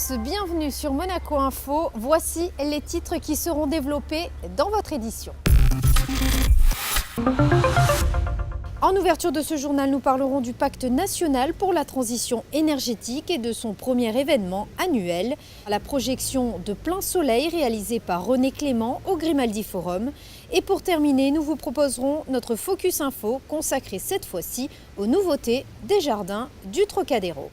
tous, bienvenue sur Monaco Info. Voici les titres qui seront développés dans votre édition. En ouverture de ce journal, nous parlerons du Pacte national pour la transition énergétique et de son premier événement annuel, la projection de plein soleil réalisée par René Clément au Grimaldi Forum. Et pour terminer, nous vous proposerons notre Focus Info consacré cette fois-ci aux nouveautés des jardins du Trocadéro.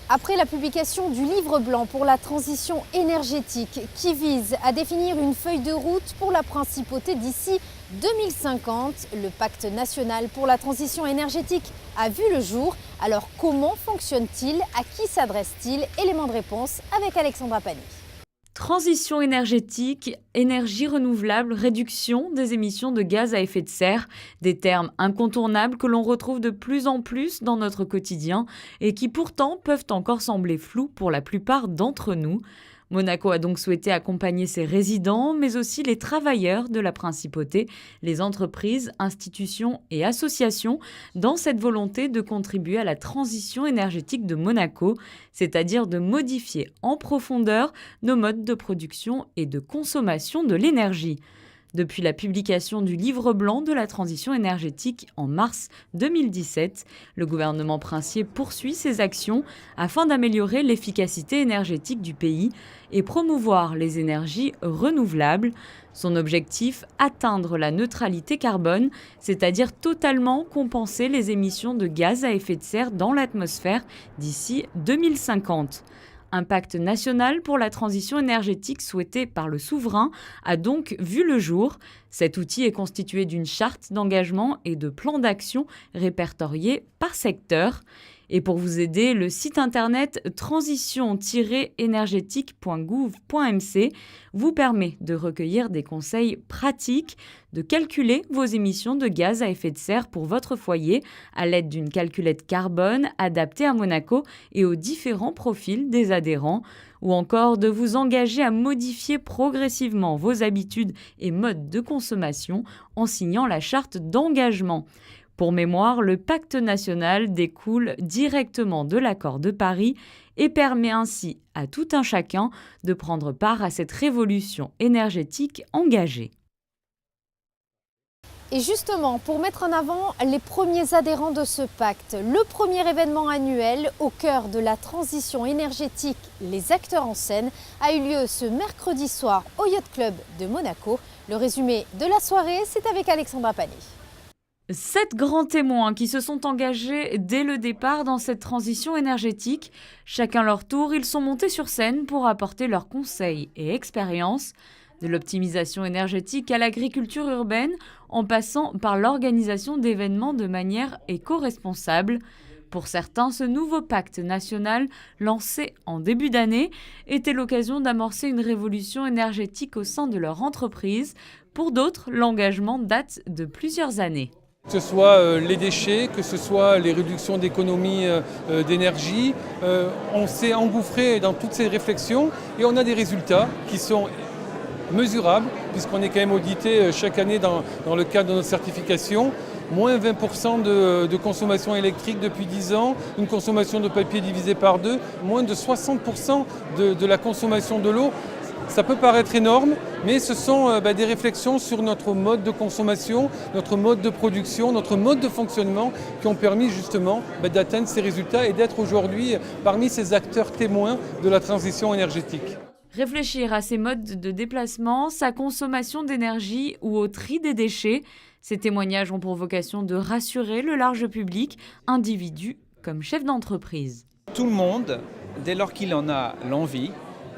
Après la publication du livre blanc pour la transition énergétique qui vise à définir une feuille de route pour la principauté d'ici 2050, le Pacte national pour la transition énergétique a vu le jour. Alors comment fonctionne-t-il? À qui s'adresse-t-il? Élément de réponse avec Alexandra Pani. Transition énergétique, énergie renouvelable, réduction des émissions de gaz à effet de serre, des termes incontournables que l'on retrouve de plus en plus dans notre quotidien et qui pourtant peuvent encore sembler flous pour la plupart d'entre nous. Monaco a donc souhaité accompagner ses résidents, mais aussi les travailleurs de la principauté, les entreprises, institutions et associations dans cette volonté de contribuer à la transition énergétique de Monaco, c'est-à-dire de modifier en profondeur nos modes de production et de consommation de l'énergie. Depuis la publication du livre blanc de la transition énergétique en mars 2017, le gouvernement princier poursuit ses actions afin d'améliorer l'efficacité énergétique du pays et promouvoir les énergies renouvelables. Son objectif, atteindre la neutralité carbone, c'est-à-dire totalement compenser les émissions de gaz à effet de serre dans l'atmosphère d'ici 2050. Un pacte national pour la transition énergétique souhaité par le souverain a donc vu le jour. Cet outil est constitué d'une charte d'engagement et de plans d'action répertoriés par secteur. Et pour vous aider, le site internet transition-énergétique.gouv.mc vous permet de recueillir des conseils pratiques, de calculer vos émissions de gaz à effet de serre pour votre foyer à l'aide d'une calculette carbone adaptée à Monaco et aux différents profils des adhérents, ou encore de vous engager à modifier progressivement vos habitudes et modes de consommation en signant la charte d'engagement. Pour mémoire, le pacte national découle directement de l'accord de Paris et permet ainsi à tout un chacun de prendre part à cette révolution énergétique engagée. Et justement, pour mettre en avant les premiers adhérents de ce pacte, le premier événement annuel au cœur de la transition énergétique, les acteurs en scène, a eu lieu ce mercredi soir au Yacht Club de Monaco. Le résumé de la soirée, c'est avec Alexandra Pani. 7 grands témoins qui se sont engagés dès le départ dans cette transition énergétique. Chacun leur tour, ils sont montés sur scène pour apporter leurs conseils et expériences, de l'optimisation énergétique à l'agriculture urbaine, en passant par l'organisation d'événements de manière éco-responsable. Pour certains, ce nouveau pacte national, lancé en début d'année, était l'occasion d'amorcer une révolution énergétique au sein de leur entreprise. Pour d'autres, l'engagement date de plusieurs années. Que ce soit les déchets, que ce soit les réductions d'économie d'énergie, on s'est engouffré dans toutes ces réflexions et on a des résultats qui sont mesurables puisqu'on est quand même audité chaque année dans le cadre de notre certification. Moins 20% de consommation électrique depuis 10 ans, une consommation de papier divisée par 2, moins de 60% de la consommation de l'eau. Ça peut paraître énorme, mais ce sont des réflexions sur notre mode de consommation, notre mode de production, notre mode de fonctionnement qui ont permis justement d'atteindre ces résultats et d'être aujourd'hui parmi ces acteurs témoins de la transition énergétique. Réfléchir à ses modes de déplacement, sa consommation d'énergie ou au tri des déchets, ces témoignages ont pour vocation de rassurer le large public, individus comme chefs d'entreprise. Tout le monde, dès lors qu'il en a l'envie,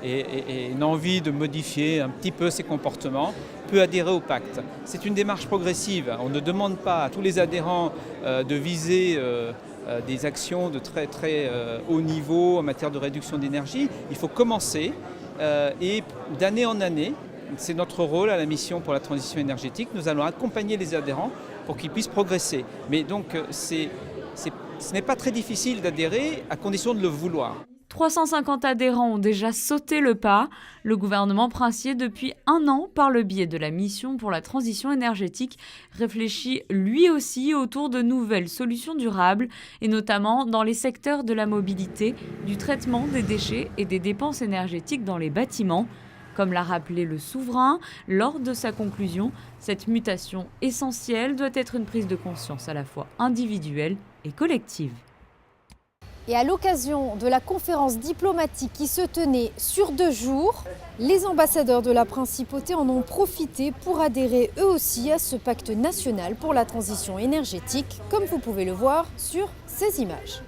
et une envie de modifier un petit peu ses comportements, peut adhérer au pacte. C'est une démarche progressive. On ne demande pas à tous les adhérents de viser des actions de très très haut niveau en matière de réduction d'énergie. Il faut commencer et d'année en année, c'est notre rôle à la mission pour la transition énergétique, nous allons accompagner les adhérents pour qu'ils puissent progresser. Mais donc ce n'est pas très difficile d'adhérer à condition de le vouloir. 350 adhérents ont déjà sauté le pas. Le gouvernement princier, depuis 1 an, par le biais de la mission pour la transition énergétique, réfléchit lui aussi autour de nouvelles solutions durables, et notamment dans les secteurs de la mobilité, du traitement des déchets et des dépenses énergétiques dans les bâtiments. Comme l'a rappelé le souverain lors de sa conclusion, cette mutation essentielle doit être une prise de conscience à la fois individuelle et collective. Et à l'occasion de la conférence diplomatique qui se tenait sur 2 jours, les ambassadeurs de la principauté en ont profité pour adhérer eux aussi à ce pacte national pour la transition énergétique, comme vous pouvez le voir sur ces images.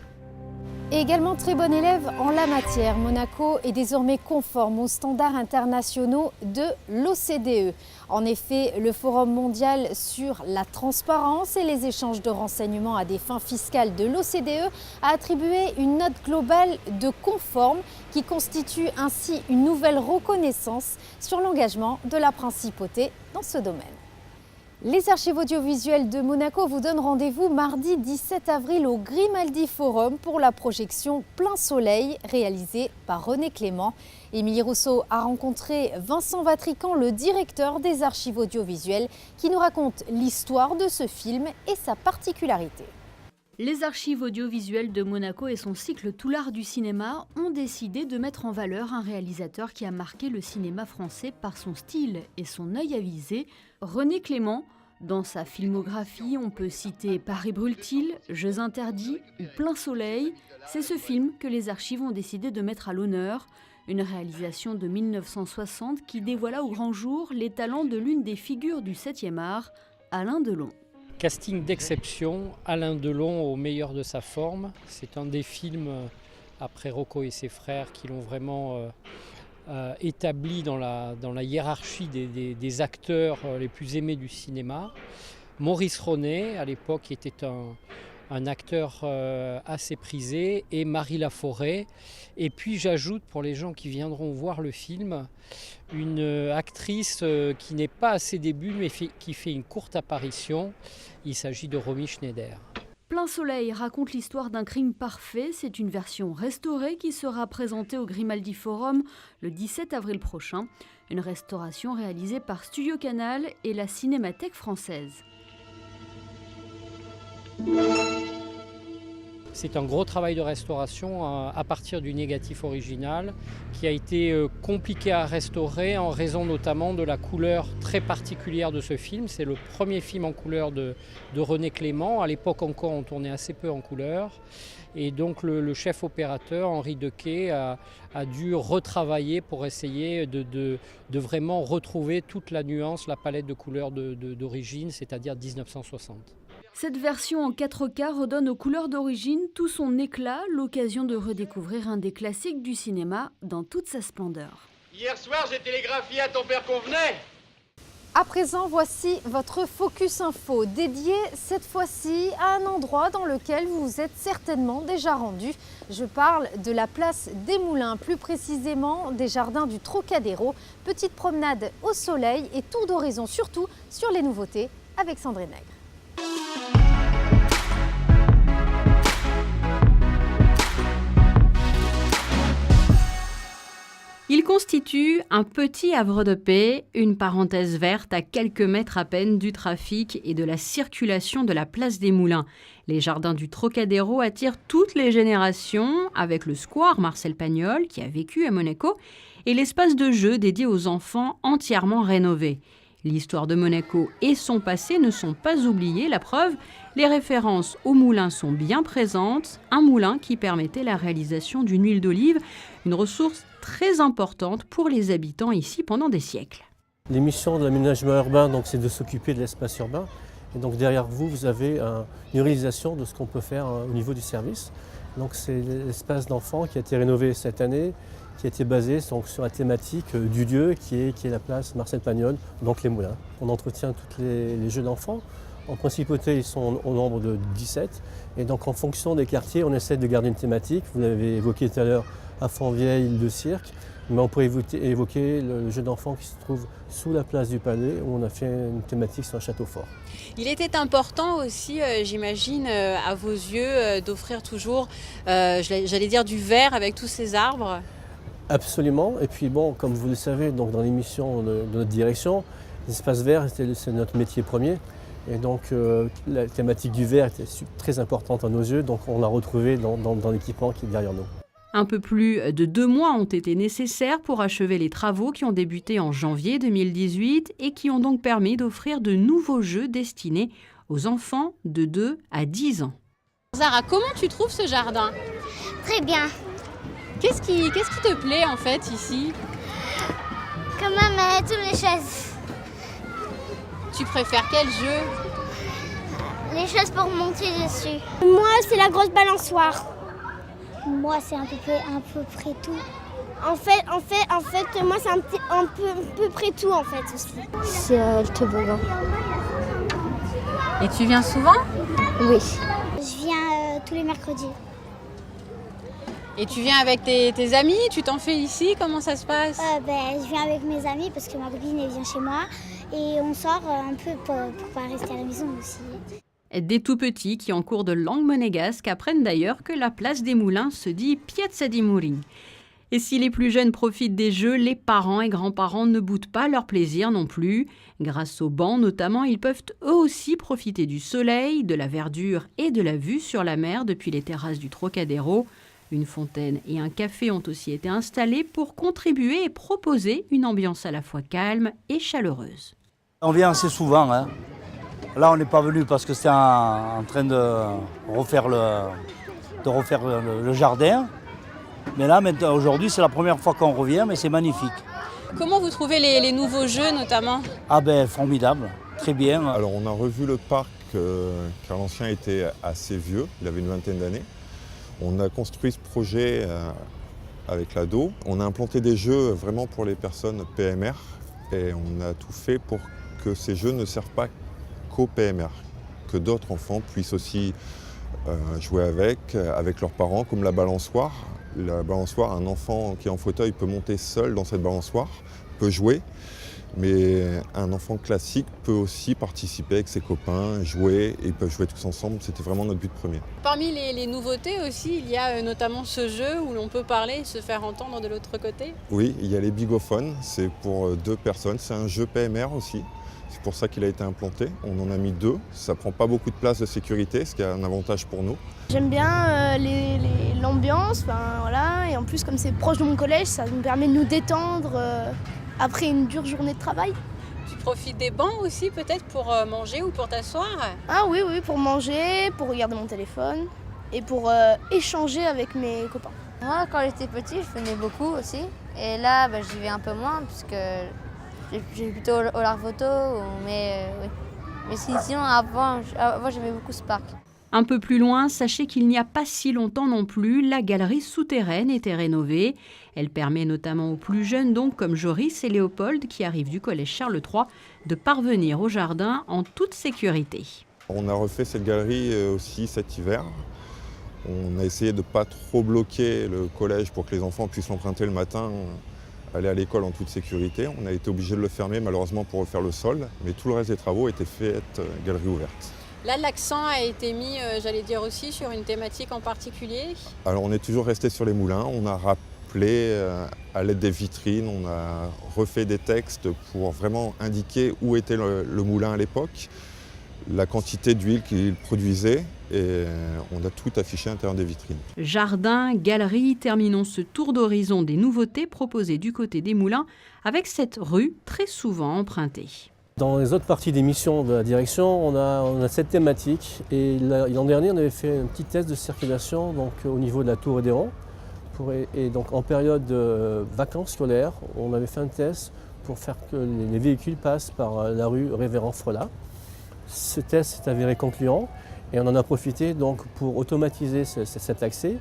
Et également très bon élève en la matière, Monaco est désormais conforme aux standards internationaux de l'OCDE. En effet, le Forum mondial sur la transparence et les échanges de renseignements à des fins fiscales de l'OCDE a attribué une note globale de conforme qui constitue ainsi une nouvelle reconnaissance sur l'engagement de la principauté dans ce domaine. Les archives audiovisuelles de Monaco vous donnent rendez-vous mardi 17 avril au Grimaldi Forum pour la projection Plein Soleil réalisée par René Clément. Émilie Rousseau a rencontré Vincent Vatrican, le directeur des archives audiovisuelles, qui nous raconte l'histoire de ce film et sa particularité. Les archives audiovisuelles de Monaco et son cycle Tout l'art du cinéma ont décidé de mettre en valeur un réalisateur qui a marqué le cinéma français par son style et son œil avisé, René Clément. Dans sa filmographie, on peut citer Paris brûle-t-il, Jeux interdits ou Plein Soleil. C'est ce film que les archives ont décidé de mettre à l'honneur. Une réalisation de 1960 qui dévoila au grand jour les talents de l'une des figures du 7e art, Alain Delon. Casting d'exception, Alain Delon au meilleur de sa forme. C'est un des films, après Rocco et ses frères, qui l'ont vraiment établi dans la hiérarchie des acteurs les plus aimés du cinéma. Maurice Ronet, à l'époque, était un acteur assez prisé, et Marie Laforêt. Et puis j'ajoute, pour les gens qui viendront voir le film, une actrice qui n'est pas à ses débuts, mais qui fait une courte apparition. Il s'agit de Romy Schneider. Plein Soleil raconte l'histoire d'un crime parfait. C'est une version restaurée qui sera présentée au Grimaldi Forum le 17 avril prochain. Une restauration réalisée par Studio Canal et la Cinémathèque française. C'est un gros travail de restauration à partir du négatif original qui a été compliqué à restaurer en raison notamment de la couleur très particulière de ce film. C'est le premier film en couleur de René Clément. À l'époque encore, on tournait assez peu en couleur. Et donc le chef opérateur, Henri Dequet, a dû retravailler pour essayer de vraiment retrouver toute la nuance, la palette de couleurs d'origine, c'est-à-dire 1960. Cette version en 4K redonne aux couleurs d'origine tout son éclat, l'occasion de redécouvrir un des classiques du cinéma dans toute sa splendeur. Hier soir, j'ai télégraphié à ton père Convenet. À présent, voici votre Focus Info, dédié cette fois-ci à un endroit dans lequel vous vous êtes certainement déjà rendu. Je parle de la place des Moulins, plus précisément des jardins du Trocadéro. Petite promenade au soleil et tour d'horizon surtout sur les nouveautés avec Sandrine Nègre. Il constitue un petit havre de paix, une parenthèse verte à quelques mètres à peine du trafic et de la circulation de la place des Moulins. Les jardins du Trocadéro attirent toutes les générations avec le square Marcel Pagnol qui a vécu à Monaco et l'espace de jeu dédié aux enfants entièrement rénové. L'histoire de Monaco et son passé ne sont pas oubliées. La preuve, les références au moulin sont bien présentes. Un moulin qui permettait la réalisation d'une huile d'olive, une ressource très importante pour les habitants ici pendant des siècles. Les missions de l'aménagement urbain, c'est de s'occuper de l'espace urbain. Et donc derrière vous, vous avez une réalisation de ce qu'on peut faire au niveau du service. Donc c'est l'espace d'enfants qui a été rénové cette année, qui a été basé sur la thématique du lieu qui est la place Marcel Pagnol, donc les Moulins. On entretient tous les jeux d'enfants. En principauté, ils sont au nombre de 17. Et donc en fonction des quartiers, on essaie de garder une thématique. Vous l'avez évoqué tout à l'heure, à Fontvieille, île de Cirque. Mais on pourrait évoquer le jeu d'enfants qui se trouve sous la place du Palais, où on a fait une thématique sur un château fort. Il était important aussi, j'imagine, à vos yeux, d'offrir toujours, j'allais dire, du vert avec tous ces arbres. Absolument. Et puis bon, comme vous le savez, donc dans l'émission de notre direction, l'espace vert, c'est notre métier premier. Et donc la thématique du vert était très importante à nos yeux, donc on l'a retrouvée dans l'équipement qui est derrière nous. Un peu plus de 2 mois ont été nécessaires pour achever les travaux qui ont débuté en janvier 2018 et qui ont donc permis d'offrir de nouveaux jeux destinés aux enfants de 2 à 10 ans. Zara, comment tu trouves ce jardin? Très bien. Qu'est-ce qui te plaît en fait ici? Quand même, toutes les chaises. Tu préfères quel jeu? Les chaises pour monter dessus. Moi, c'est la grosse balançoire. Moi, c'est à peu près tout. En fait, moi, c'est un peu près tout en fait aussi. C'est le toboggan. Et tu viens souvent? Oui. Je viens tous les mercredis. Et tu viens avec tes amis? Tu t'en fais ici? Comment ça se passe? Je viens avec mes amis parce que ma copine elle vient chez moi et on sort un peu pour pas rester à la maison aussi. Des tout-petits qui, en cours de langue monégasque, apprennent d'ailleurs que la place des Moulins se dit Piazza di Mulini. Et si les plus jeunes profitent des jeux, les parents et grands-parents ne boudent pas leur plaisir non plus. Grâce aux bancs notamment, ils peuvent eux aussi profiter du soleil, de la verdure et de la vue sur la mer depuis les terrasses du Trocadéro. Une fontaine et un café ont aussi été installés pour contribuer et proposer une ambiance à la fois calme et chaleureuse. On vient assez souvent. Là, on n'est pas venu parce que c'est en train de refaire le jardin. Mais là, aujourd'hui, c'est la première fois qu'on revient, mais c'est magnifique. Comment vous trouvez les nouveaux jeux notamment? Formidable, très bien. Alors, on a revu le parc car l'ancien était assez vieux, il avait une vingtaine d'années. On a construit ce projet avec l'ADO. On a implanté des jeux vraiment pour les personnes PMR et on a tout fait pour que ces jeux ne servent pas qu'aux PMR, que d'autres enfants puissent aussi jouer avec leurs parents, comme la balançoire. La balançoire, un enfant qui est en fauteuil peut monter seul dans cette balançoire, peut jouer, mais un enfant classique peut aussi participer avec ses copains, jouer, et ils peuvent jouer tous ensemble. C'était vraiment notre but premier. Parmi les nouveautés aussi, il y a notamment ce jeu où l'on peut parler et se faire entendre de l'autre côté. Oui, il y a les bigophones, c'est pour 2 personnes, c'est un jeu PMR aussi. C'est pour ça qu'il a été implanté. On en a mis 2. Ça prend pas beaucoup de place de sécurité, ce qui est un avantage pour nous. J'aime bien l'ambiance, et en plus comme c'est proche de mon collège, ça nous permet de nous détendre après une dure journée de travail. Tu profites des bancs aussi peut-être pour manger ou pour t'asseoir? Ah oui, pour manger, pour regarder mon téléphone et pour échanger avec mes copains. Moi, quand j'étais petit, je venais beaucoup aussi. Et là, j'y vais un peu moins puisque j'ai plutôt au Larvoto. Mais sinon, avant j'aimais beaucoup ce parc. Un peu plus loin, sachez qu'il n'y a pas si longtemps non plus, la galerie souterraine était rénovée. Elle permet notamment aux plus jeunes, donc comme Joris et Léopold, qui arrivent du collège Charles III, de parvenir au jardin en toute sécurité. On a refait cette galerie aussi cet hiver. On a essayé de ne pas trop bloquer le collège pour que les enfants puissent l'emprunter le matin, aller à l'école en toute sécurité. On a été obligé de le fermer malheureusement pour refaire le sol, mais tout le reste des travaux étaient faits galerie ouverte. Là, l'accent a été mis, j'allais dire aussi, sur une thématique en particulier. Alors on est toujours resté sur les moulins. On a rappelé à l'aide des vitrines, on a refait des textes pour vraiment indiquer où était le moulin à l'époque, la quantité d'huile qu'il produisait, et on a tout affiché à l'intérieur des vitrines. Jardin, galerie, terminons ce tour d'horizon des nouveautés proposées du côté des moulins avec cette rue très souvent empruntée. Dans les autres parties des missions de la direction, on a cette thématique. Et l'an dernier, on avait fait un petit test de circulation au niveau de la Tour Odéon. Et donc en période de vacances scolaires, on avait fait un test pour faire que les véhicules passent par la rue Révérend Frelat. Ce test s'est avéré concluant et on en a profité donc pour automatiser cet accès,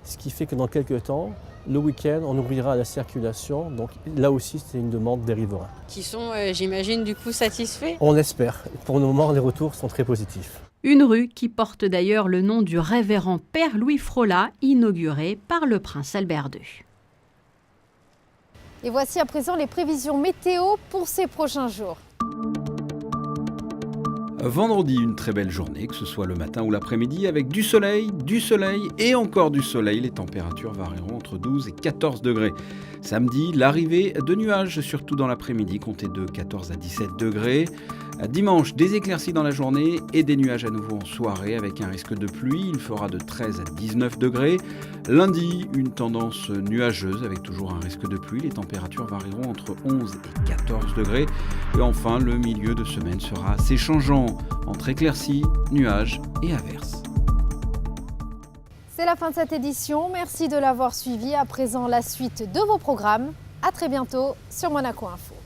ce qui fait que dans quelques temps, le week-end, on ouvrira la circulation. Donc là aussi, c'est une demande des riverains. Qui sont, j'imagine, du coup satisfaits? On l'espère. Pour le moment, les retours sont très positifs. Une rue qui porte d'ailleurs le nom du révérend Père Louis Frolat, inauguré par le prince Albert II. Et voici à présent les prévisions météo pour ces prochains jours. Vendredi, une très belle journée, que ce soit le matin ou l'après-midi, avec du soleil et encore du soleil. Les températures varieront entre 12 et 14 degrés. Samedi, l'arrivée de nuages, surtout dans l'après-midi, comptez de 14 à 17 degrés. Dimanche, des éclaircies dans la journée et des nuages à nouveau en soirée avec un risque de pluie. Il fera de 13 à 19 degrés. Lundi, une tendance nuageuse avec toujours un risque de pluie. Les températures varieront entre 11 et 14 degrés. Et enfin, le milieu de semaine sera assez changeant entre éclaircies, nuages et averses. C'est la fin de cette édition. Merci de l'avoir suivi. À présent, la suite de vos programmes. À très bientôt sur Monaco Info.